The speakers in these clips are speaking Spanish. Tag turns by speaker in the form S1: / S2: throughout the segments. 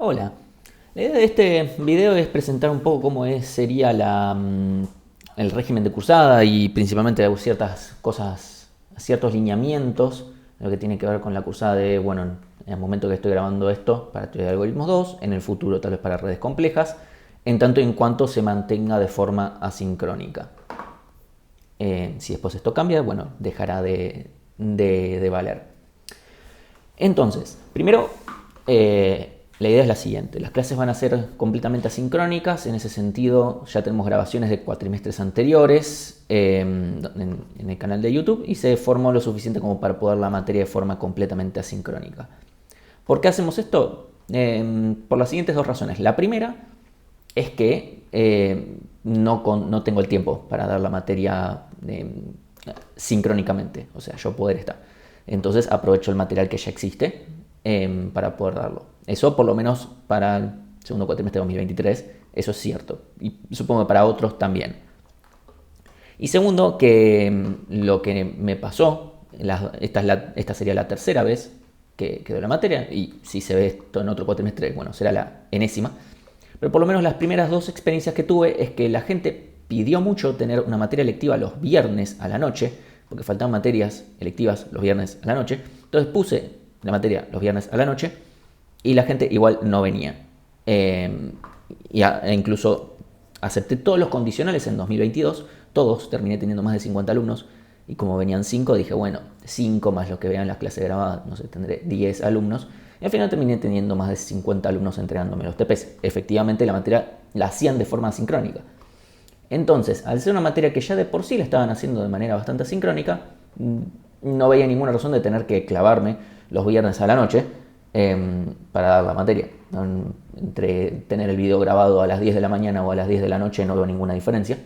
S1: Hola, la idea de este video es presentar un poco sería el régimen de cursada y principalmente ciertas cosas, ciertos lineamientos, lo que tiene que ver con la cursada bueno, en el momento que estoy grabando esto para teoría de algoritmos 2, en el futuro tal vez para redes complejas, en tanto y en cuanto se mantenga de forma asincrónica. Si después esto cambia, bueno, dejará de valer. Entonces, primero, la idea es la siguiente. Las clases van a ser completamente asincrónicas. En ese sentido, ya tenemos grabaciones de cuatrimestres anteriores en el canal de YouTube y se formó lo suficiente como para poder la materia de forma completamente asincrónica. ¿Por qué hacemos esto? Por las siguientes dos razones. La primera es que no tengo el tiempo para dar la materia sincrónicamente, o sea, yo poder estar. Entonces aprovecho el material que ya existe para poder darlo. Eso por lo menos para el segundo cuatrimestre de 2023, eso es cierto. Y supongo que para otros también. Y segundo, que lo que me pasó, esta sería la tercera vez que doy la materia, y si se ve esto en otro cuatrimestre, bueno, será la enésima. Pero por lo menos las primeras dos experiencias que tuve es que la gente pidió mucho tener una materia electiva los viernes a la noche, porque faltaban materias electivas los viernes a la noche. Entonces puse la materia los viernes a la noche y la gente igual no venía. E incluso acepté todos los condicionales en 2022, todos, terminé teniendo más de 50 alumnos. Y como venían 5, dije, bueno, 5 más los que vean las clases grabadas, no sé, tendré 10 alumnos. Y al final terminé teniendo más de 50 alumnos entregándome los TPs. Efectivamente, la materia la hacían de forma asincrónica. Entonces, al ser una materia que ya de por sí la estaban haciendo de manera bastante asincrónica, no veía ninguna razón de tener que clavarme los viernes a la noche para dar la materia. Entre tener el video grabado a las 10 de la mañana o a las 10 de la noche no veo ninguna diferencia.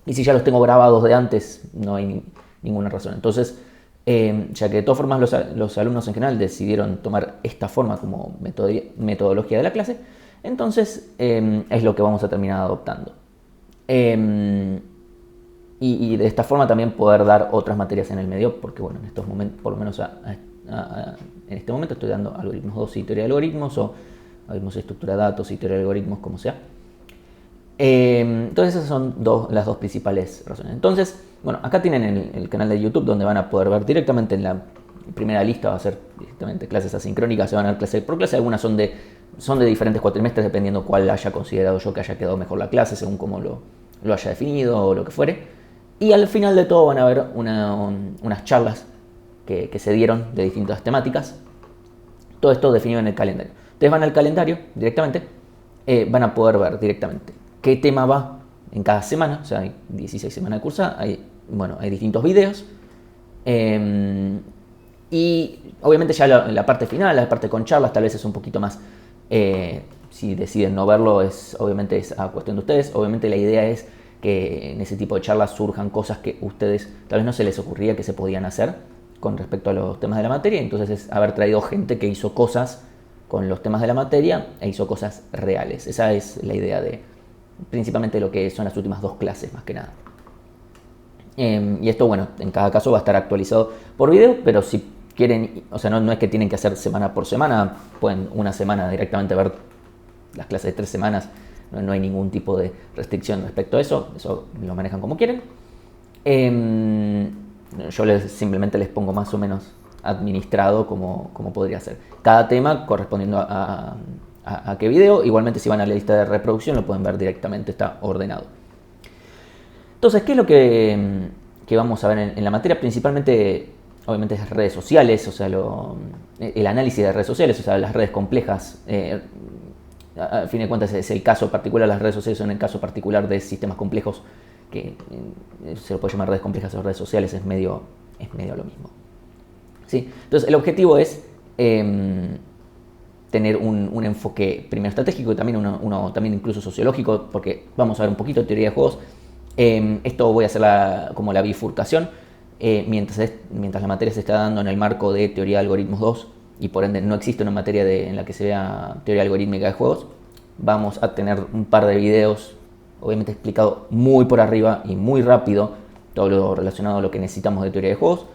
S1: Y si ya los tengo grabados de antes, no hay ninguna razón. Entonces, ya que de todas formas los alumnos en general decidieron tomar esta forma como metodología de la clase, entonces es lo que vamos a terminar adoptando. Y de esta forma también poder dar otras materias en el medio, porque bueno, en estos momentos, por lo menos en este momento estoy dando algoritmos 2 y teoría de algoritmos, o algoritmos de estructura de datos y teoría de algoritmos, como sea. Entonces esas son las dos principales razones. Entonces, bueno, acá tienen el canal de YouTube donde van a poder ver directamente en la primera lista, va a ser directamente clases asincrónicas, se van a dar clase por clase, algunas son de diferentes cuatrimestres dependiendo cuál haya considerado yo que haya quedado mejor la clase, según cómo lo haya definido o lo que fuere. Y al final de todo van a ver unas charlas que se dieron de distintas temáticas. Todo esto definido en el calendario. Ustedes van al calendario directamente, van a poder ver directamente qué tema va en cada semana. O sea, hay 16 semanas de cursa, hay distintos videos. Y obviamente ya la parte final, la parte con charlas, tal vez es un poquito más... si deciden no verlo, obviamente es a cuestión de ustedes. Obviamente la idea es que en ese tipo de charlas surjan cosas que ustedes tal vez no se les ocurría que se podían hacer con respecto a los temas de la materia. Entonces es haber traído gente que hizo cosas con los temas de la materia e hizo cosas reales. Esa es la idea de principalmente lo que son las últimas dos clases, más que nada. Y esto, bueno, en cada caso va a estar actualizado por video, pero si quieren, o sea, no es que tienen que hacer semana por semana, pueden una semana directamente ver las clases de 3 semanas, no hay ningún tipo de restricción respecto a eso lo manejan como quieren. Yo simplemente les pongo más o menos administrado como podría ser. Cada tema correspondiendo a qué video, igualmente si van a la lista de reproducción lo pueden ver directamente, está ordenado. Entonces, ¿qué es lo que vamos a ver en la materia? Principalmente, obviamente, es redes sociales, o sea, el análisis de redes sociales, o sea, las redes complejas. A fin de cuentas es el caso particular, las redes sociales son el caso particular de sistemas complejos, que se lo puede llamar redes complejas o redes sociales, es medio lo mismo. ¿Sí? Entonces el objetivo es tener un enfoque primero estratégico y también uno también incluso sociológico, porque vamos a ver un poquito de teoría de juegos. Esto voy a hacer como la bifurcación, mientras la materia se está dando en el marco de teoría de algoritmos 2, y por ende no existe una materia en la que se vea teoría algorítmica de juegos. Vamos a tener un par de videos, obviamente explicado muy por arriba y muy rápido, todo lo relacionado a lo que necesitamos de teoría de juegos.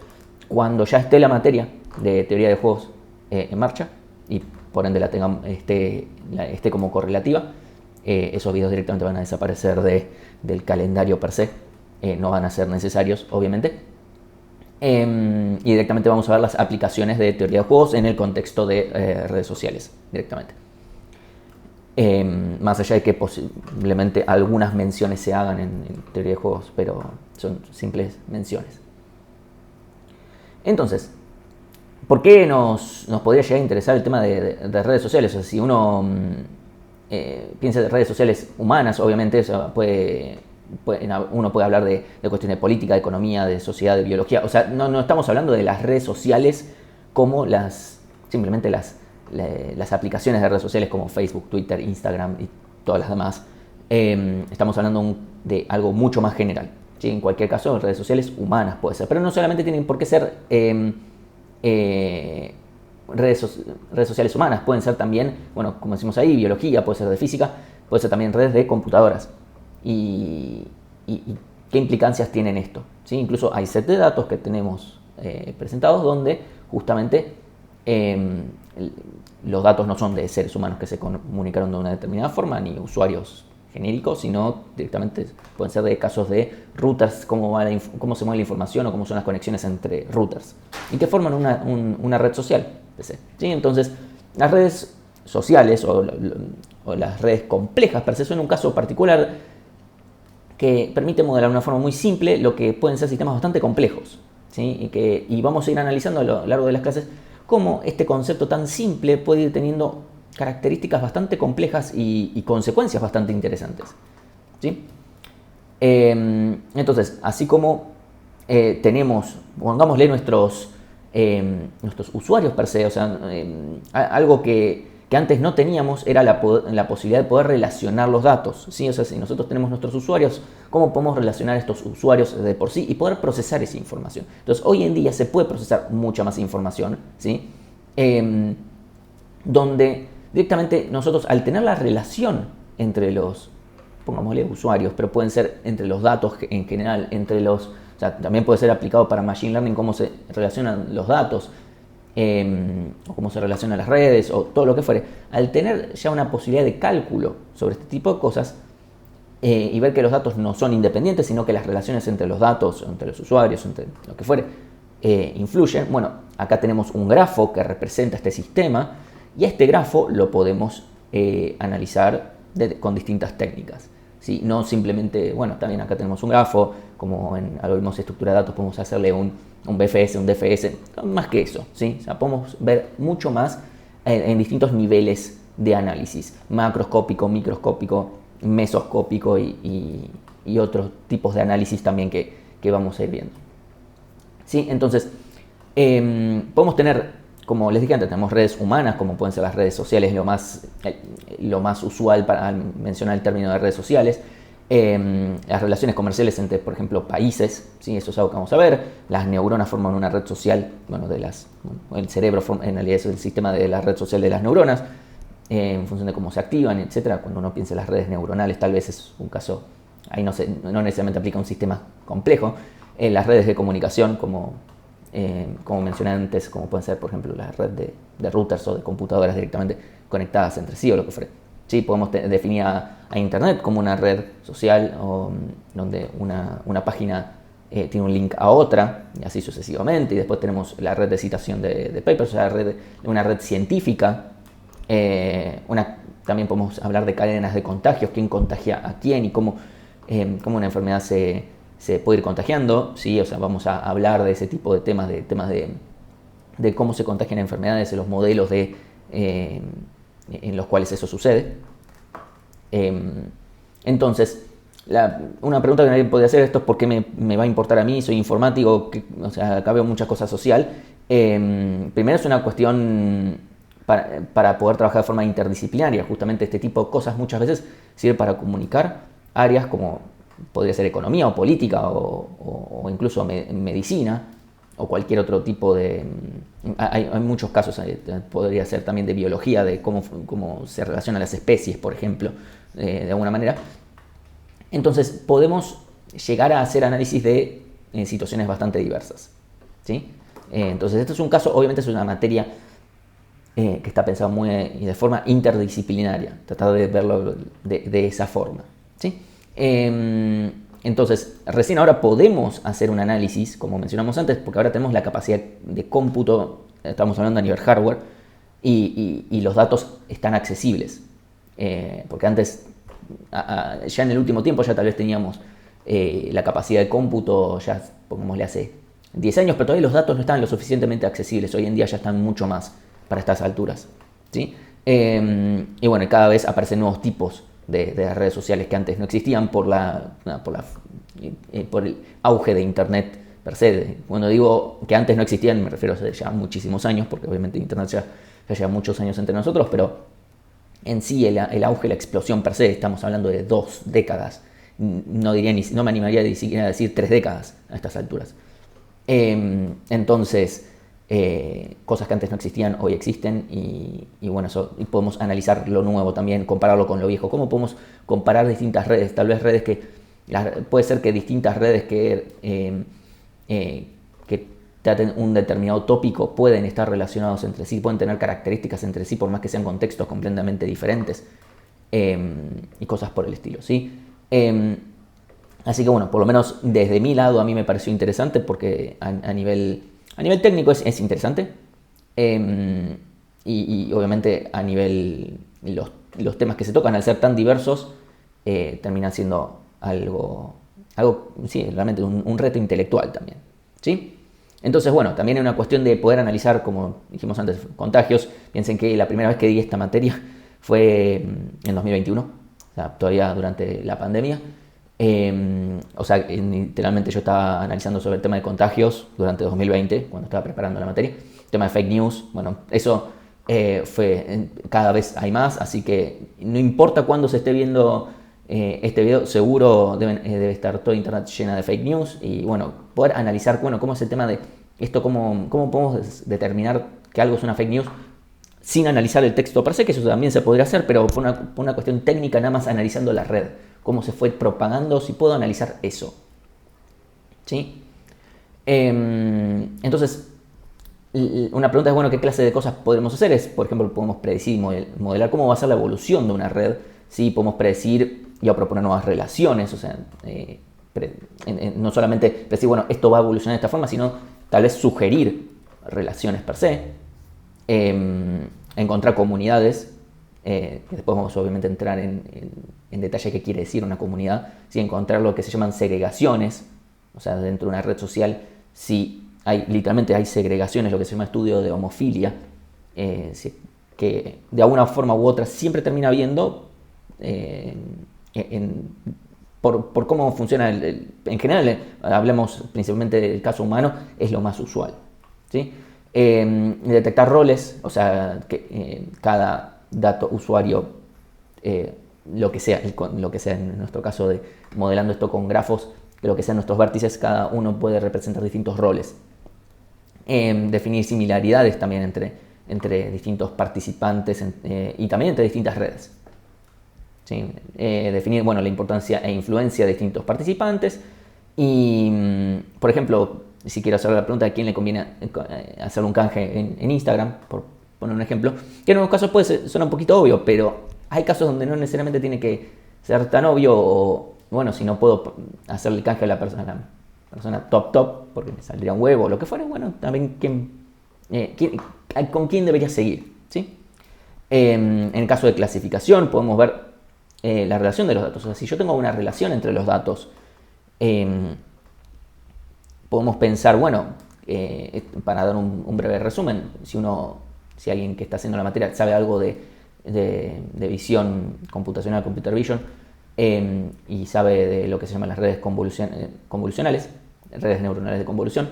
S1: Cuando ya esté la materia de teoría de juegos en marcha, y por ende esté como correlativa, esos videos directamente van a desaparecer del calendario per se, no van a ser necesarios, obviamente. Y directamente vamos a ver las aplicaciones de teoría de juegos en el contexto de redes sociales, directamente. Más allá de que posiblemente algunas menciones se hagan en teoría de juegos, pero son simples menciones. Entonces, ¿por qué nos podría llegar a interesar el tema de redes sociales? O sea, si uno piensa de redes sociales humanas, obviamente eso uno puede hablar de cuestiones de política, de economía, de sociedad, de biología. O sea, no estamos hablando de las redes sociales como simplemente las aplicaciones de redes sociales como Facebook, Twitter, Instagram y todas las demás. Estamos hablando de algo mucho más general. ¿Sí? En cualquier caso, redes sociales humanas puede ser. Pero no solamente tienen por qué ser redes sociales humanas. Pueden ser también, bueno, como decimos ahí, biología, puede ser de física, puede ser también redes de computadoras. ¿Y qué implicancias tienen esto? ¿Sí? Incluso hay set de datos que tenemos presentados donde justamente los datos no son de seres humanos que se comunicaron de una determinada forma, ni usuarios genéricos, sino directamente pueden ser de casos de routers, cómo se mueve la información o cómo son las conexiones entre routers y que forman una red social. ¿Sí? Entonces, las redes sociales o las redes complejas per se son un caso particular que permite modelar de una forma muy simple lo que pueden ser sistemas bastante complejos. ¿Sí? Y vamos a ir analizando a lo largo de las clases cómo este concepto tan simple puede ir teniendo características bastante complejas y consecuencias bastante interesantes. ¿Sí? Entonces, así como tenemos, pongámosle nuestros usuarios per se, o sea, algo que antes no teníamos era la posibilidad de poder relacionar los datos. ¿Sí? O sea, si nosotros tenemos nuestros usuarios, ¿cómo podemos relacionar estos usuarios de por sí y poder procesar esa información? Entonces, hoy en día se puede procesar mucha más información, ¿sí? Donde directamente nosotros, al tener la relación entre los, pongámosle usuarios, pero pueden ser entre los datos en general, o sea, también puede ser aplicado para Machine Learning, cómo se relacionan los datos, o cómo se relacionan las redes, o todo lo que fuere. Al tener ya una posibilidad de cálculo sobre este tipo de cosas, y ver que los datos no son independientes, sino que las relaciones entre los datos, entre los usuarios, entre lo que fuere, influyen. Bueno, acá tenemos un grafo que representa este sistema, y a este grafo lo podemos analizar con distintas técnicas. ¿Sí? No simplemente, bueno, también acá tenemos un grafo, como en algoritmos de estructura de datos podemos hacerle un BFS, un DFS, más que eso. ¿Sí? O sea, podemos ver mucho más en distintos niveles de análisis, macroscópico, microscópico, mesoscópico y otros tipos de análisis también que vamos a ir viendo. ¿Sí? Entonces, podemos tener, como les dije antes, tenemos redes humanas, como pueden ser las redes sociales, lo más usual para mencionar el término de redes sociales. Las relaciones comerciales entre, por ejemplo, países, ¿sí? Eso es algo que vamos a ver. Las neuronas forman una red social, bueno, el cerebro en realidad es el sistema de la red social de las neuronas, en función de cómo se activan, etc. Cuando uno piensa en las redes neuronales, tal vez es un caso, ahí no necesariamente aplica un sistema complejo. Las redes de comunicación, como mencioné antes, como pueden ser, por ejemplo, la red de routers o de computadoras directamente conectadas entre sí o lo que fuera. Sí, podemos definir a Internet como una red social donde una página tiene un link a otra y así sucesivamente. Y después tenemos la red de citación de papers, o sea, una red científica. También podemos hablar de cadenas de contagios, quién contagia a quién y cómo una enfermedad se puede ir contagiando. ¿Sí? O sea, vamos a hablar de ese tipo de temas de cómo se contagian enfermedades, de los modelos en los cuales eso sucede. Entonces, una pregunta que nadie podría hacer, esto es por qué me va a importar a mí, soy informático, o sea, acá veo muchas cosas social. Primero es una cuestión para poder trabajar de forma interdisciplinaria. Justamente este tipo de cosas muchas veces sirve para comunicar áreas como podría ser economía o política o incluso medicina o cualquier otro tipo de... Hay muchos casos, podría ser también de biología, de cómo se relacionan las especies, por ejemplo, de alguna manera. Entonces podemos llegar a hacer análisis de situaciones bastante diversas. ¿Sí? Entonces esto es un caso, obviamente es una materia que está pensado muy y de forma interdisciplinaria, tratar de verlo de esa forma, ¿sí? Entonces, recién ahora podemos hacer un análisis, como mencionamos antes, porque ahora tenemos la capacidad de cómputo, estamos hablando a nivel hardware, y los datos están accesibles. Porque antes, ya en el último tiempo, ya tal vez teníamos la capacidad de cómputo, ya pongámosle hace 10 años, pero todavía los datos no estaban lo suficientemente accesibles. Hoy en día ya están mucho más para estas alturas, ¿sí? Y bueno, cada vez aparecen nuevos tipos de redes sociales que antes no existían por el auge de Internet per se. Cuando digo que antes no existían, me refiero a ya muchísimos años, porque obviamente Internet ya lleva muchos años entre nosotros, pero en sí el auge, la explosión per se, estamos hablando de 2 décadas. No me animaría ni siquiera a decir 3 décadas a estas alturas. Entonces, cosas que antes no existían hoy existen y bueno, y podemos analizar lo nuevo también, compararlo con lo viejo. ¿Cómo podemos comparar distintas redes? Tal vez redes puede ser que distintas redes que traten un determinado tópico pueden estar relacionados entre sí, pueden tener características entre sí por más que sean contextos completamente diferentes y cosas por el estilo, ¿sí? Así que bueno, por lo menos desde mi lado a mí me pareció interesante porque a nivel técnico es interesante y obviamente a nivel los temas que se tocan al ser tan diversos terminan siendo algo sí, realmente un reto intelectual también, ¿sí? Entonces, bueno, también hay una cuestión de poder analizar, como dijimos antes, contagios. Piensen que la primera vez que di esta materia fue en 2021, o sea, todavía durante la pandemia. O sea, literalmente yo estaba analizando sobre el tema de contagios durante 2020, cuando estaba preparando la materia. El tema de fake news, bueno, eso cada vez hay más, así que no importa cuándo se esté viendo este video, seguro debe estar todo internet llena de fake news y bueno, poder analizar, bueno, cómo es el tema de esto, cómo podemos determinar que algo es una fake news sin analizar el texto per se, que eso también se podría hacer, pero por una cuestión técnica, nada más analizando la red, cómo se fue propagando, si puedo analizar eso, ¿sí? Entonces, una pregunta es, bueno, ¿qué clase de cosas podremos hacer? Por ejemplo, podemos predecir y modelar cómo va a ser la evolución de una red, ¿sí? Podemos predecir y proponer nuevas relaciones, o sea, no solamente predecir, bueno, esto va a evolucionar de esta forma, sino tal vez sugerir relaciones per se, encontrar comunidades, que después vamos obviamente a entrar en detalle qué quiere decir una comunidad, ¿sí? Encontrar lo que se llaman segregaciones, o sea, dentro de una red social, si literalmente hay segregaciones, lo que se llama estudio de homofilia, que de alguna forma u otra siempre termina habiendo por cómo funciona en general, hablemos principalmente del caso humano, es lo más usual, ¿sí? Detectar roles, o sea, que cada dato usuario, lo que sea en nuestro caso de modelando esto con grafos, lo que sean nuestros vértices, cada uno puede representar distintos roles. Definir similaridades también entre distintos participantes y también entre distintas redes. ¿Sí? Definir, bueno, la importancia e influencia de distintos participantes y, por ejemplo, si quiero hacer la pregunta de quién le conviene hacer un canje en Instagram, por poner un ejemplo, que en algunos casos suena un poquito obvio, pero hay casos donde no necesariamente tiene que ser tan obvio o, bueno, si no puedo hacerle el canje a la persona top, porque me saldría un huevo o lo que fuera, bueno, también con quién debería seguir, ¿sí? En el caso de clasificación podemos ver la relación de los datos. O sea, si yo tengo una relación entre los datos, podemos pensar, bueno, para dar un breve resumen, si alguien que está haciendo la materia sabe algo de visión computacional, computer vision, y sabe de lo que se llaman las redes convolucionales, redes neuronales de convolución,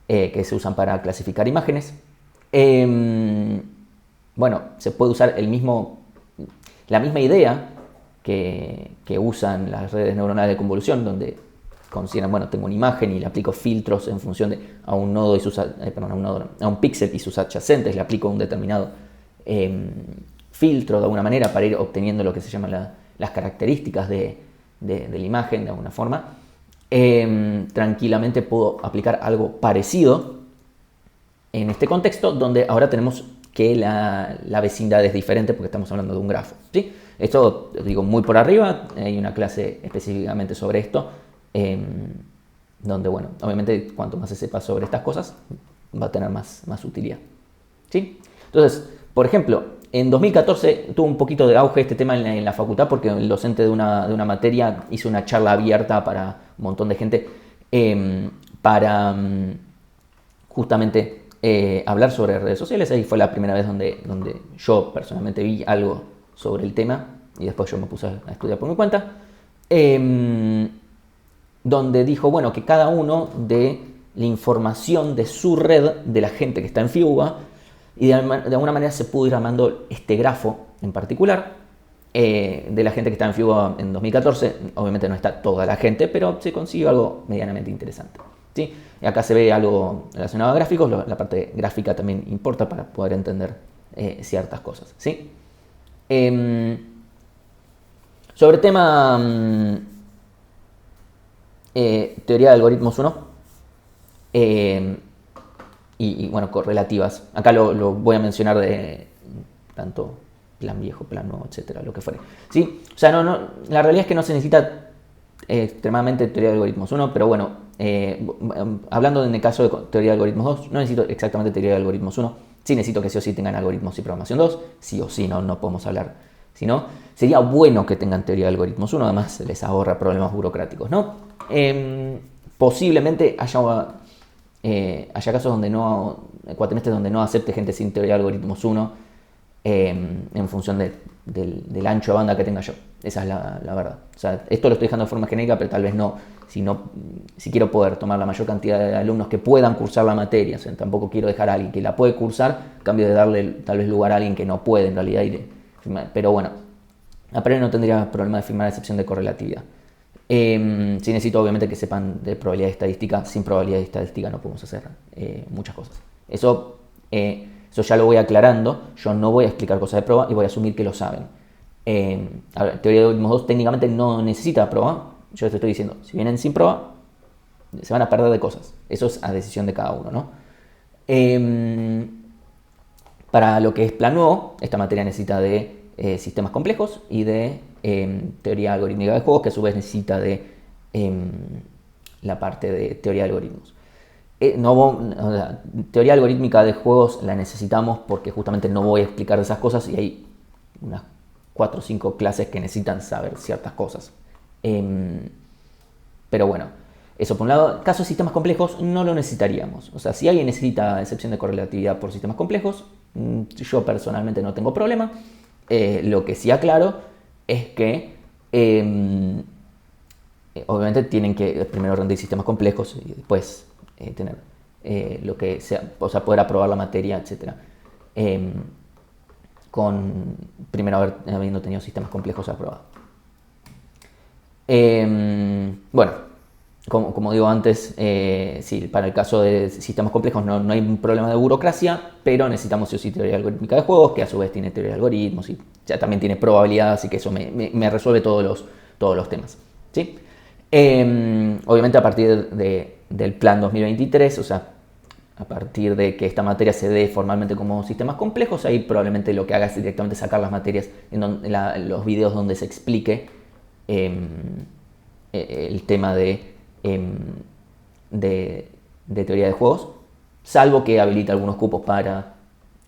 S1: que se usan para clasificar imágenes, bueno, se puede usar la misma idea que usan las redes neuronales de convolución, donde consideran, bueno, tengo una imagen y le aplico filtros en función a un nodo y a un píxel y sus adyacentes, le aplico un determinado filtro de alguna manera para ir obteniendo lo que se llaman las características de la imagen de alguna forma. Tranquilamente puedo aplicar algo parecido en este contexto donde ahora tenemos que la vecindad es diferente porque estamos hablando de un grafo, ¿sí? Esto digo muy por arriba, hay una clase específicamente sobre esto, donde, bueno, obviamente cuanto más se sepa sobre estas cosas, va a tener más utilidad, ¿sí? Entonces, por ejemplo, en 2014 tuvo un poquito de auge este tema en la facultad porque el docente de una materia hizo una charla abierta para un montón de gente para justamente hablar sobre redes sociales. Ahí fue la primera vez donde yo personalmente vi algo sobre el tema y después yo me puse a estudiar por mi cuenta. Donde dijo, bueno, que cada uno de la información de su red, de la gente que está en FIUBA, y de alguna manera se pudo ir armando este grafo en particular de la gente que está en FIUBA en 2014. Obviamente no está toda la gente, pero se consiguió algo medianamente interesante, ¿sí? Y acá se ve algo relacionado a gráficos, la parte gráfica también importa para poder entender ciertas cosas, ¿sí? Sobre tema teoría de algoritmos 1 y bueno, correlativas. Acá lo voy a mencionar de tanto plan viejo, plan nuevo, etcétera, lo que fuere, ¿sí? O sea, la realidad es que no se necesita extremadamente teoría de algoritmos 1, pero bueno, hablando en el caso de teoría de algoritmos 2, no necesito exactamente teoría de algoritmos 1, sí necesito que sí o sí tengan algoritmos y programación 2, sí o sí, no podemos hablar, si no, sería bueno que tengan teoría de algoritmos 1, además se les ahorra problemas burocráticos, ¿no? Posiblemente haya casos donde cuatrimestres donde no acepte gente sin teoría de algoritmos 1 en función del ancho de banda que tenga yo. Esa es la verdad. O sea, esto lo estoy dejando de forma genérica, pero tal vez si quiero poder tomar la mayor cantidad de alumnos que puedan cursar la materia, o sea, tampoco quiero dejar a alguien que la puede cursar, a cambio de darle tal vez lugar a alguien que no puede en realidad pero bueno, a priori no tendría problema de firmar la excepción de correlatividad. Sí necesito obviamente que sepan de probabilidad estadística. Sin probabilidad estadística no podemos hacer muchas cosas. Eso ya lo voy aclarando. Yo no voy a explicar cosas de prueba y voy a asumir que lo saben. Teoría de algoritmos 2 técnicamente no necesita prueba. Yo les estoy diciendo, si vienen sin prueba, se van a perder de cosas. Eso es a decisión de cada uno, ¿no? Para lo que es plan nuevo, esta materia necesita de sistemas complejos y de teoría algorítmica de juegos, que a su vez necesita de la parte de teoría de algoritmos. Teoría algorítmica de juegos la necesitamos porque justamente no voy a explicar esas cosas y hay unas 4 o 5 clases que necesitan saber ciertas cosas. Pero bueno, eso por un lado. Caso de sistemas complejos no lo necesitaríamos. O sea, si alguien necesita excepción de correlatividad por sistemas complejos, yo personalmente no tengo problema. Lo que sí aclaro es que obviamente tienen que primero rendir sistemas complejos y después tener lo que sea, o sea, poder aprobar la materia, etc. Primero habiendo tenido sistemas complejos aprobados. Bueno, como digo antes, sí, para el caso de sistemas complejos no hay un problema de burocracia, pero necesitamos sí o sí teoría algorítmica de juegos, que a su vez tiene teoría de algoritmos y ya también tiene probabilidad, así que eso me resuelve todos los temas, ¿sí? Obviamente a partir del plan 2023, o sea, a partir de que esta materia se dé formalmente como sistemas complejos, ahí probablemente lo que haga es directamente sacar las materias en los videos donde se explique el tema de teoría de juegos, salvo que habilite algunos cupos para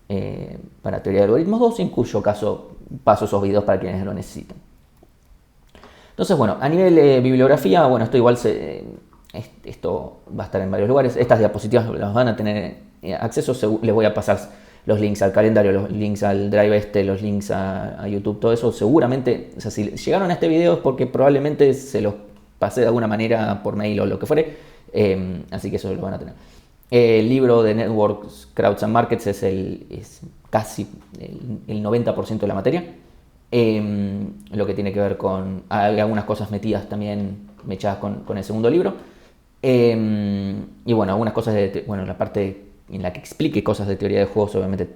S1: teoría de algoritmos 2, en cuyo caso paso esos videos para quienes lo necesiten. Entonces, bueno, a nivel de bibliografía, bueno, esto igual esto va a estar en varios lugares. Estas diapositivas las van a tener acceso. Les voy a pasar los links al calendario, los links al drive los links a YouTube, todo eso. Seguramente, o sea, si llegaron a este video es porque probablemente se los pasé de alguna manera por mail o lo que fuere. Así que eso lo van a tener. El libro de Networks, Crowds and Markets es casi el 90% de la materia. Lo que tiene que ver con... Hay algunas cosas metidas también, mechadas con el segundo libro. Y bueno, algunas cosas la parte en la que explique cosas de teoría de juegos, obviamente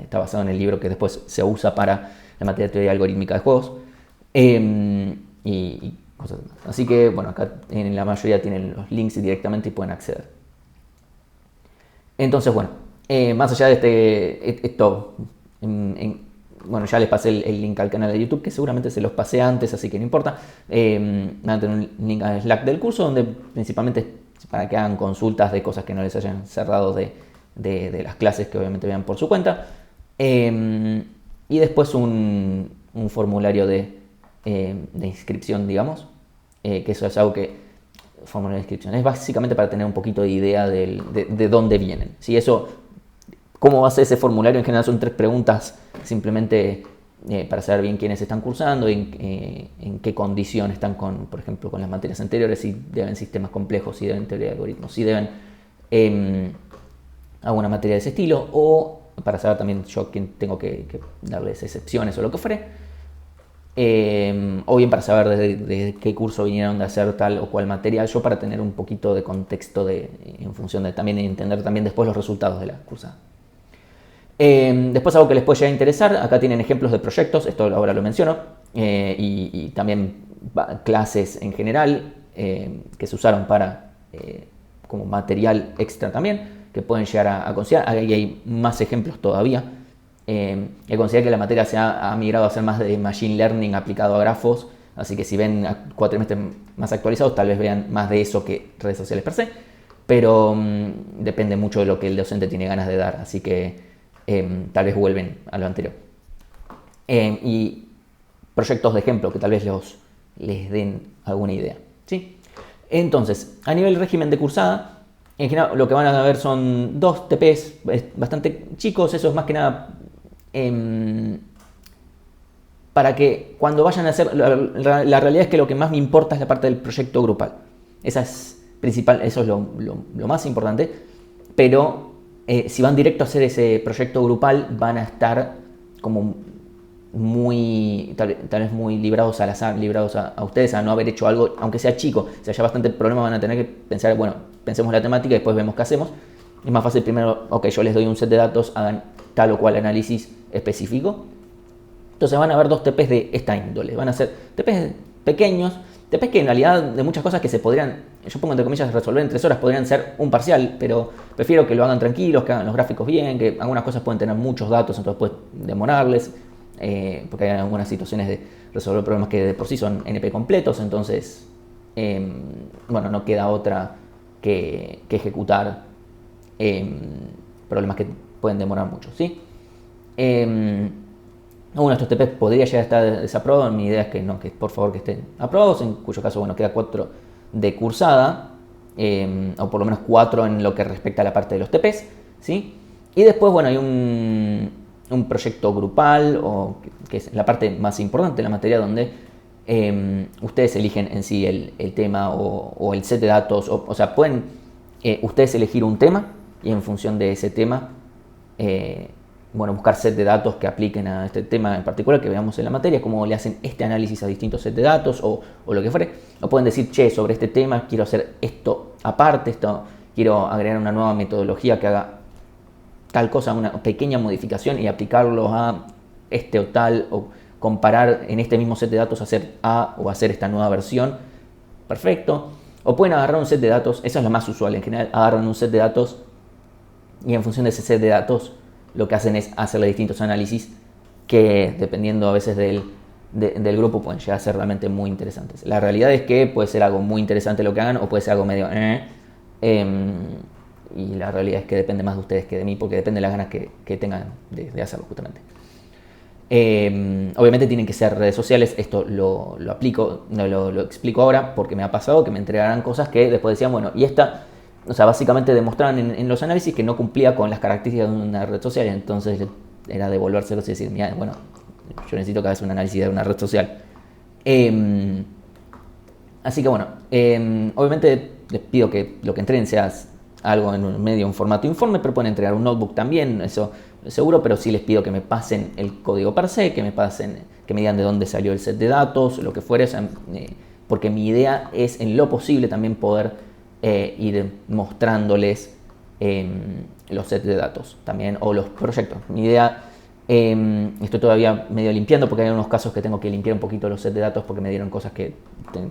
S1: está basado en el libro que después se usa para la materia de teoría algorítmica de juegos. Y cosas demás. Así que, bueno, acá en la mayoría tienen los links directamente y pueden acceder. Entonces, bueno, Más allá de esto, bueno, ya les pasé el link al canal de YouTube, que seguramente se los pasé antes, así que no importa. Van a tener un link al Slack del curso, donde principalmente es para que hagan consultas de cosas que no les hayan cerrado de las clases, que obviamente vean por su cuenta. Y después un formulario de inscripción, digamos, que eso es algo que, formulario de inscripción, es básicamente para tener un poquito de idea de dónde vienen. ¿Sí? Eso, ¿cómo va a ser ese formulario? En general son 3 preguntas simplemente para saber bien quiénes están cursando, en qué condición están, por ejemplo, con las materias anteriores, si deben sistemas complejos, si deben teoría de algoritmos, si deben alguna materia de ese estilo, o para saber también yo quién tengo que darles excepciones o lo que fuere, o bien para saber desde qué curso vinieron de hacer tal o cual materia, yo para tener un poquito de contexto en función de también entender también después los resultados de la cursada. Después algo que les puede llegar a interesar, acá tienen ejemplos de proyectos, esto ahora lo menciono, y también clases en general que se usaron para como material extra también, que pueden llegar a considerar. Ahí hay más ejemplos todavía. Que considera que la materia se ha migrado a ser más de Machine Learning aplicado a grafos, así que si ven cuatrimestres más actualizados, tal vez vean más de eso que redes sociales per se, pero depende mucho de lo que el docente tiene ganas de dar, así que tal vez vuelven a lo anterior. Y proyectos de ejemplo que tal vez les den alguna idea, ¿sí? Entonces, a nivel régimen de cursada, en general lo que van a ver son 2 TPs bastante chicos, eso es más que nada para que cuando vayan a hacer, la realidad es que lo que más me importa es la parte del proyecto grupal. Esa es principal, eso es lo más importante, pero si van directo a hacer ese proyecto grupal van a estar como muy, tal vez muy librados al azar, librados a ustedes a no haber hecho algo, aunque sea chico, si haya bastante problema van a tener que pensar, bueno, pensemos la temática y después vemos qué hacemos. Es más fácil primero, ok, yo les doy un set de datos, hagan tal o cual análisis específico. Entonces van a haber 2 TPs de esta índole, van a ser TPs pequeños, TPs que en realidad de muchas cosas que se podrían, yo pongo entre comillas, resolver en 3 horas, podrían ser un parcial, pero prefiero que lo hagan tranquilos, que hagan los gráficos bien, que algunas cosas pueden tener muchos datos, entonces puede demorarles, porque hay algunas situaciones de resolver problemas que de por sí son NP completos, entonces, bueno, no queda otra que ejecutar problemas que pueden demorar mucho, ¿sí? Uno de estos TPs podría llegar a estar desaprobado, mi idea es que no, que por favor que estén aprobados, en cuyo caso, bueno, queda 4 de cursada, o por lo menos 4 en lo que respecta a la parte de los TPs, ¿sí? Y después, bueno, hay un proyecto grupal, que es la parte más importante de la materia, donde ustedes eligen en sí el tema o el set de datos, o sea, pueden ustedes elegir un tema y en función de ese tema, bueno, buscar set de datos que apliquen a este tema en particular que veamos en la materia, cómo le hacen este análisis a distintos set de datos o lo que fuere. O pueden decir, che, sobre este tema quiero hacer esto aparte, quiero agregar una nueva metodología que haga tal cosa, una pequeña modificación y aplicarlo a este o tal, o comparar en este mismo set de datos hacer A o hacer esta nueva versión. Perfecto. O pueden agarrar un set de datos, eso es lo más usual en general, agarran un set de datos y en función de ese set de datos lo que hacen es hacerle distintos análisis que dependiendo a veces del grupo pueden llegar a ser realmente muy interesantes. La realidad es que puede ser algo muy interesante lo que hagan o puede ser algo medio y la realidad es que depende más de ustedes que de mí porque depende de las ganas que tengan de hacerlo justamente. Obviamente tienen que ser redes sociales, esto lo aplico, no lo explico ahora porque me ha pasado que me entregarán cosas que después decían, bueno, y esta, o sea, básicamente demostraban en los análisis que no cumplía con las características de una red social, entonces era devolvérselos y decir, mira, bueno, yo necesito que hagas un análisis de una red social. Así que bueno, obviamente les pido que lo que entreguen sea algo en un medio, un formato informe, pero pueden entregar un notebook también, eso seguro, pero sí les pido que me pasen el código per se, que me digan de dónde salió el set de datos, lo que fuere, o sea, porque mi idea es en lo posible también poder ir mostrándoles los sets de datos también, o los proyectos. Mi idea, estoy todavía medio limpiando porque hay unos casos que tengo que limpiar un poquito los sets de datos porque me dieron cosas que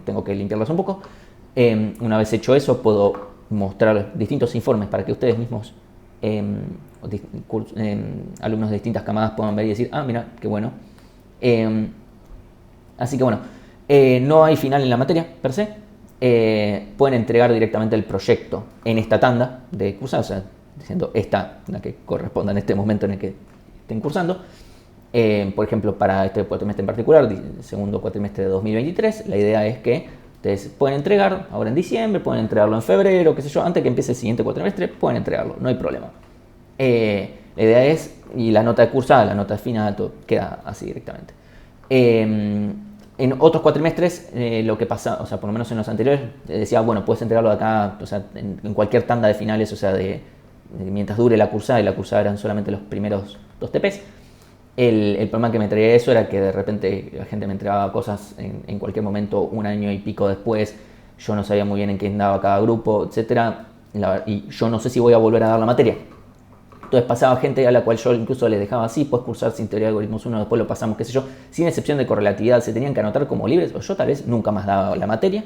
S1: tengo que limpiarlas un poco. Una vez hecho eso, puedo mostrar distintos informes para que ustedes mismos alumnos de distintas camadas puedan ver y decir, ah, mira, qué bueno. Así que bueno, no hay final en la materia per se. Pueden entregar directamente el proyecto en esta tanda de cursados, o sea, diciendo esta, la que corresponda en este momento en el que estén cursando. Por ejemplo, para este cuatrimestre en particular, segundo cuatrimestre de 2023, la idea es que ustedes pueden entregar ahora en diciembre, pueden entregarlo en febrero, qué sé yo, antes de que empiece el siguiente cuatrimestre, pueden entregarlo, no hay problema. La idea es, y la nota de cursada, la nota de final, todo queda así directamente. En otros cuatrimestres, lo que pasa, o sea, por lo menos en los anteriores, decía, bueno, puedes entregarlo de acá, o sea, en cualquier tanda de finales, o sea, mientras dure la cursada, y la cursada eran solamente los primeros 2 TPs. El problema que me traía eso era que de repente la gente me entregaba cosas en cualquier momento, un año y pico después, yo no sabía muy bien en qué andaba cada grupo, etcétera, y yo no sé si voy a volver a dar la materia. Entonces pasaba gente a la cual yo incluso les dejaba así, puedes cursar sin teoría de algoritmos 1, después lo pasamos, qué sé yo, sin excepción de correlatividad, se tenían que anotar como libres, o yo tal vez nunca más daba la materia.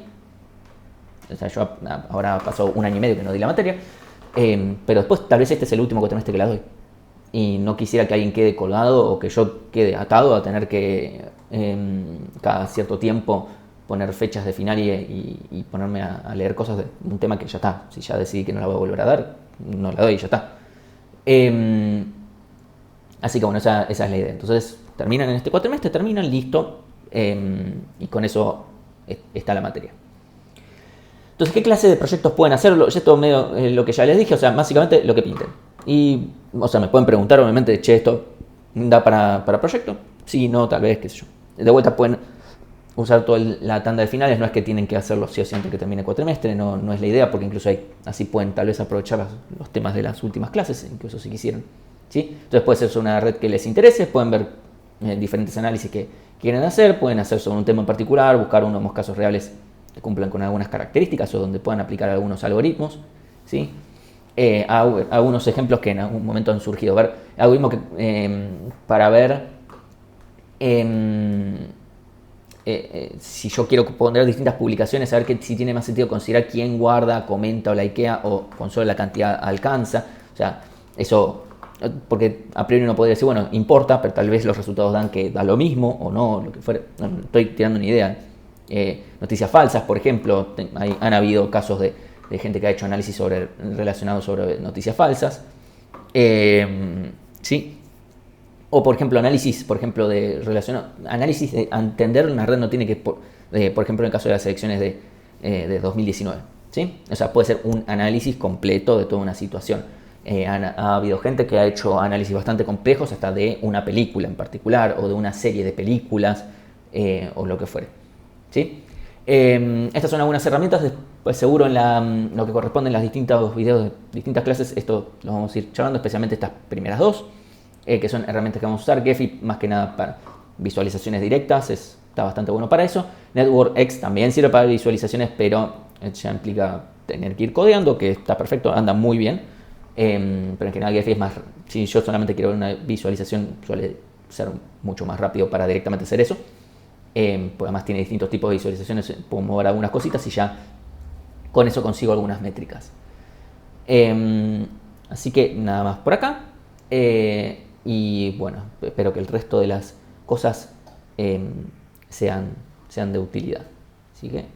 S1: O sea, yo ahora pasó un año y medio que no di la materia, pero después tal vez este es el último cuatrimestre que la doy. Y no quisiera que alguien quede colgado o que yo quede atado a tener que cada cierto tiempo poner fechas de final y ponerme a leer cosas de un tema que ya está. Si ya decidí que no la voy a volver a dar, no la doy y ya está. Así que bueno, esa es la idea. Entonces terminan en este cuatrimestre, terminan, listo, y con eso está la materia. Entonces, ¿qué clase de proyectos pueden hacerlo? Esto medio lo que ya les dije, o sea, básicamente lo que pinten. Y, o sea, me pueden preguntar, obviamente, che, ¿esto da para proyecto? Sí, no, tal vez, qué sé yo. De vuelta pueden usar toda la tanda de finales, no es que tienen que hacerlo sí o sí antes que termine el cuatrimestre, no es la idea, porque incluso así pueden tal vez aprovechar los temas de las últimas clases, incluso si quisieran. ¿Sí? Entonces puede ser sobre una red que les interese, pueden ver diferentes análisis que quieren hacer, pueden hacer sobre un tema en particular, buscar unos casos reales que cumplan con algunas características o donde puedan aplicar algunos algoritmos. ¿Sí? Algunos ejemplos que en algún momento han surgido. Ver algoritmos para ver si yo quiero poner distintas publicaciones, saber si tiene más sentido considerar quién guarda, comenta o likea o con solo la cantidad alcanza. O sea, eso, porque a priori uno podría decir, bueno, importa, pero tal vez los resultados dan que da lo mismo o no, lo que fuera. No, estoy tirando una idea. Noticias falsas, por ejemplo, han habido casos de gente que ha hecho análisis relacionados sobre noticias falsas. ¿Sí? O por ejemplo, análisis de entender una red no tiene que, por ejemplo, en el caso de las elecciones de 2019. ¿Sí? O sea, puede ser un análisis completo de toda una situación. Ha habido gente que ha hecho análisis bastante complejos hasta de una película en particular o de una serie de películas o lo que fuere. ¿Sí? Estas son algunas herramientas, pues seguro en lo que corresponde en los distintos videos de distintas clases, esto lo vamos a ir charlando, especialmente estas primeras dos, que son herramientas que vamos a usar. Gephi más que nada para visualizaciones directas, está bastante bueno para eso. NetworkX también sirve para visualizaciones, pero ya implica tener que ir codeando, que está perfecto, anda muy bien. Pero en general Gephi es más, si yo solamente quiero ver una visualización, suele ser mucho más rápido para directamente hacer eso. Pues además tiene distintos tipos de visualizaciones, puedo mover algunas cositas y ya con eso consigo algunas métricas. Así que nada más por acá. Y bueno, espero que el resto de las cosas sean de utilidad. Así que